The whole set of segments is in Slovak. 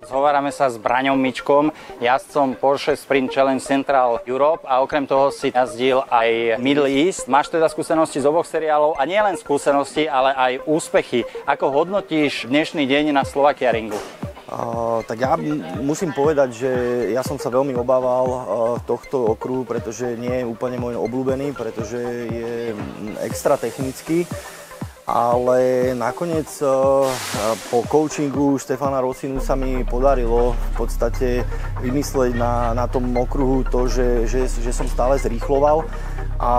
Zhovárame sa s Braňom Mičkom, jazdcom Porsche Sprint Challenge Central Europe a okrem toho si jazdil aj Middle East. Máš teda skúsenosti z oboch seriálov a nie len skúsenosti, ale aj úspechy. Ako hodnotíš dnešný deň na Slovakia Ringu? Tak ja musím povedať, že ja som sa veľmi obával tohto okruhu, pretože nie je úplne môj obľúbený, pretože je extra technický. Ale nakoniec po coachingu Stefana Rosinu sa mi podarilo v podstate vymysleť na tom okruhu to, že som stále zrýchloval a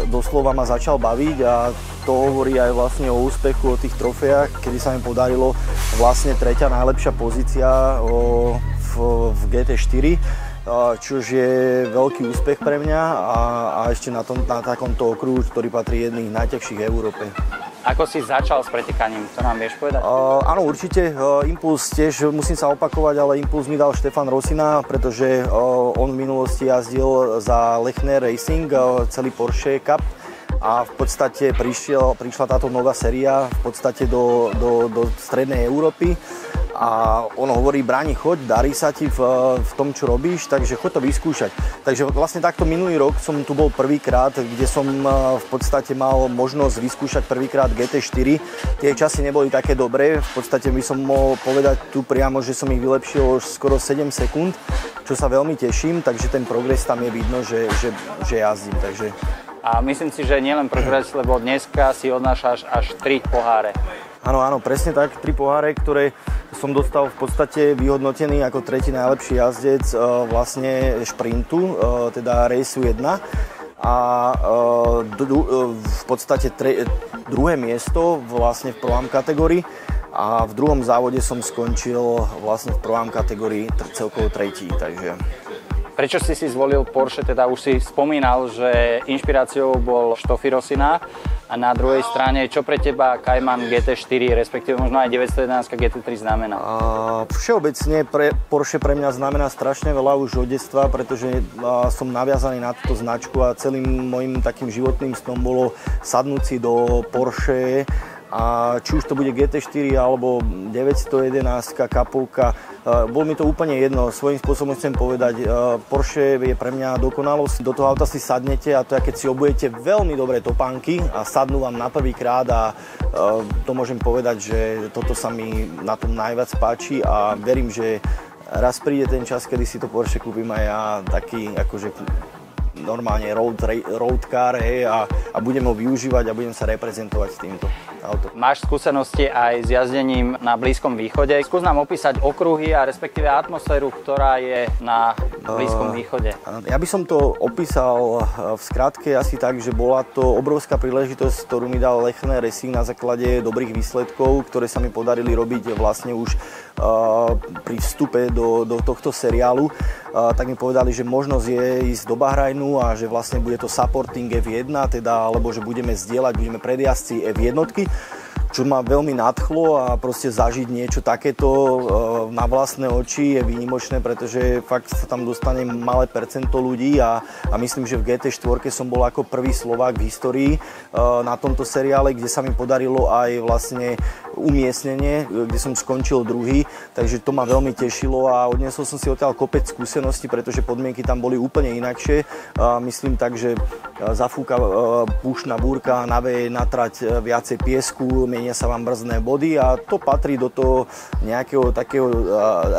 doslova ma začal baviť a to hovorí aj vlastne o úspechu, o tých trofejách, kedy sa mi podarilo vlastne tretia najlepšia pozícia v GT4. Čož je veľký úspech pre mňa a ešte na takomto okruhu, ktorý patrí jedných najťažších v Európe. Ako si začal s pretekaním? To nám vieš povedať? Áno, určite. Impuls tiež, musím sa opakovať, ale impuls mi dal Štefan Rosina, pretože on v minulosti jazdil za Lechner Racing, celý Porsche Cup. A v podstate prišla táto nová séria v podstate do strednej Európy. A on hovorí, Brani, choď, darí sa ti v tom, čo robíš, takže choď to vyskúšať. Takže vlastne takto minulý rok som tu bol prvýkrát, kde som v podstate mal možnosť vyskúšať prvýkrát GT4. Tie časy neboli také dobré, v podstate by som mohol povedať tu priamo, že som ich vylepšil už skoro 7 sekúnd, čo sa veľmi teším, takže ten progres tam je vidno, že jazdím. Takže... A myslím si, že nielen progres, lebo dneska si odnášaš až 3 poháre. Áno, presne tak, 3 poháre, ktoré som dostal v podstate vyhodnotený ako tretí najlepší jazdec vlastne šprintu, teda Raceu 1. A v podstate druhé miesto vlastne v prvám kategórii a v druhom závode som skončil vlastne v prvám kategórii celkovo tretí, takže... Prečo si zvolil Porsche? Teda už si spomínal, že inšpiráciou bol Stoffy Rosina a na druhej strane, čo pre teba Cayman GT4, respektíve možno aj 911 GT3 znamená? Všeobecne Porsche pre mňa znamená strašne veľa už od detstva, pretože som naviazaný na túto značku a celým môjim takým životným snom bolo sadnúť si do Porsche. A či už to bude GT4 alebo 911, kapovka, bol mi to úplne jedno. Svojím spôsobom chcem povedať, Porsche je pre mňa dokonalosť. Do toho auta si sadnete a to je, keď si obujete veľmi dobré topánky a sadnú vám na prvýkrát a to môžem povedať, že toto sa mi na tom najviac páči a verím, že raz príde ten čas, kedy si to Porsche kúpim aj ja taký akože normálne road car, hej, a budem ho využívať a budem sa reprezentovať s týmto autom. Máš skúsenosti aj s jazdením na Blízkom východe. Skús nám opísať okruhy a respektíve atmosféru, ktorá je na Blízkom východe. Ja by som to opísal v skratke asi tak, že bola to obrovská príležitosť, ktorú mi dal Lechner Racing na základe dobrých výsledkov, ktoré sa mi podarili robiť vlastne už pri vstupe do tohto seriálu. Tak mi povedali, že možnosť je ísť do Bahrajnu a že vlastne bude to supporting F1, teda, alebo že budeme budeme predjazdci F1, čo ma veľmi nadchlo a proste zažiť niečo takéto na vlastné oči je výnimočné, pretože fakt sa tam dostane malé percento ľudí a myslím, že v GT4 som bol ako prvý Slovák v histórii na tomto seriále, kde sa mi podarilo aj vlastne umiestnenie, kde som skončil druhý, takže to ma veľmi tešilo a odniesol som si odtiaľ kopec skúseností, pretože podmienky tam boli úplne inakšie. Myslím tak, že zafúka púšna búrka, naveje na trať viacej piesku, menia sa vám brzdné body a to patrí do toho nejakého takého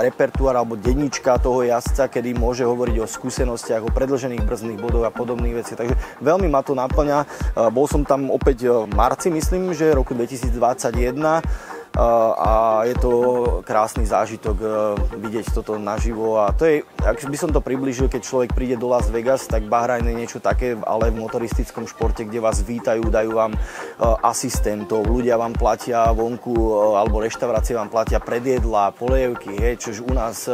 repertuára alebo denníčka toho jazdca, kedy môže hovoriť o skúsenostiach, o predĺžených brzdných bodoch a podobných veciach. Takže veľmi ma to naplňa. Bol som tam opäť v marci, myslím, že roku 2021 a je to krásny zážitok vidieť toto naživo a to je, ak by som to priblížil, keď človek príde do Las Vegas, tak Bahrajn je niečo také, ale v motoristickom športe, kde vás vítajú, dajú vám asistentov, ľudia vám platia vonku alebo reštaurácie vám platia predjedlá, polievky, čož u nás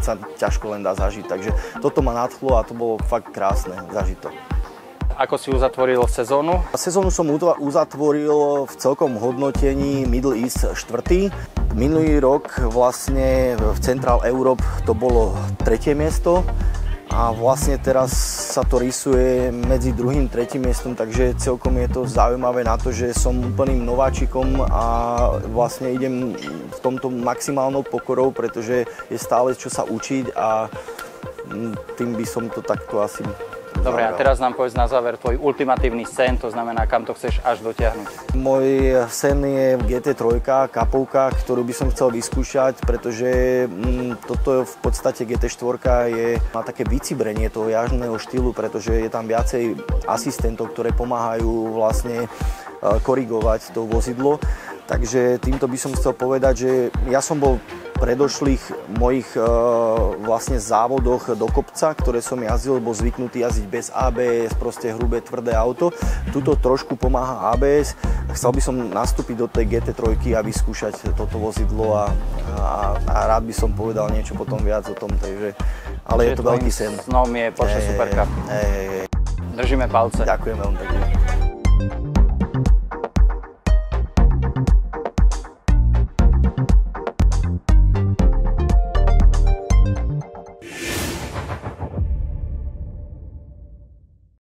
sa ťažko len dá zažiť, takže toto ma nadchlo a to bolo fakt krásne zážitok. Ako si uzatvoril sezónu? Sezónu som uzatvoril v celkom hodnotení Middle East 4. Minulý rok vlastne v Central Europe to bolo 3. miesto A vlastne teraz sa to rysuje medzi druhým, tretím miestom, takže celkom je to zaujímavé na to, že som úplným nováčikom a vlastne idem v tomto maximálnou pokorou, pretože je stále čo sa učiť a tým by som to takto asi Dobre, a teraz nám povedz na záver tvoj ultimatívny sen, to znamená, kam to chceš až dotiahnuť. Môj sen je GT3, kapovka, ktorú by som chcel vyskúšať, pretože toto v podstate GT4 má také vycibrenie toho jazdného štýlu, pretože je tam viacej asistentov, ktoré pomáhajú vlastne korigovať to vozidlo. Takže týmto by som chcel povedať, že ja som bol v predošlých mojich vlastne závodoch do kopca, ktoré som jazdil, bol zvyknutý jazdiť bez ABS, proste hrubé, tvrdé auto. Tuto trošku pomáha ABS. Chcel by som nastúpiť do tej GT3 a vyskúšať toto vozidlo a rád by som povedal niečo potom viac o tom, takže, ale je to veľký sen. Snom je Porsche Supercup. Držíme palce. Ďakujem veľmi pekne.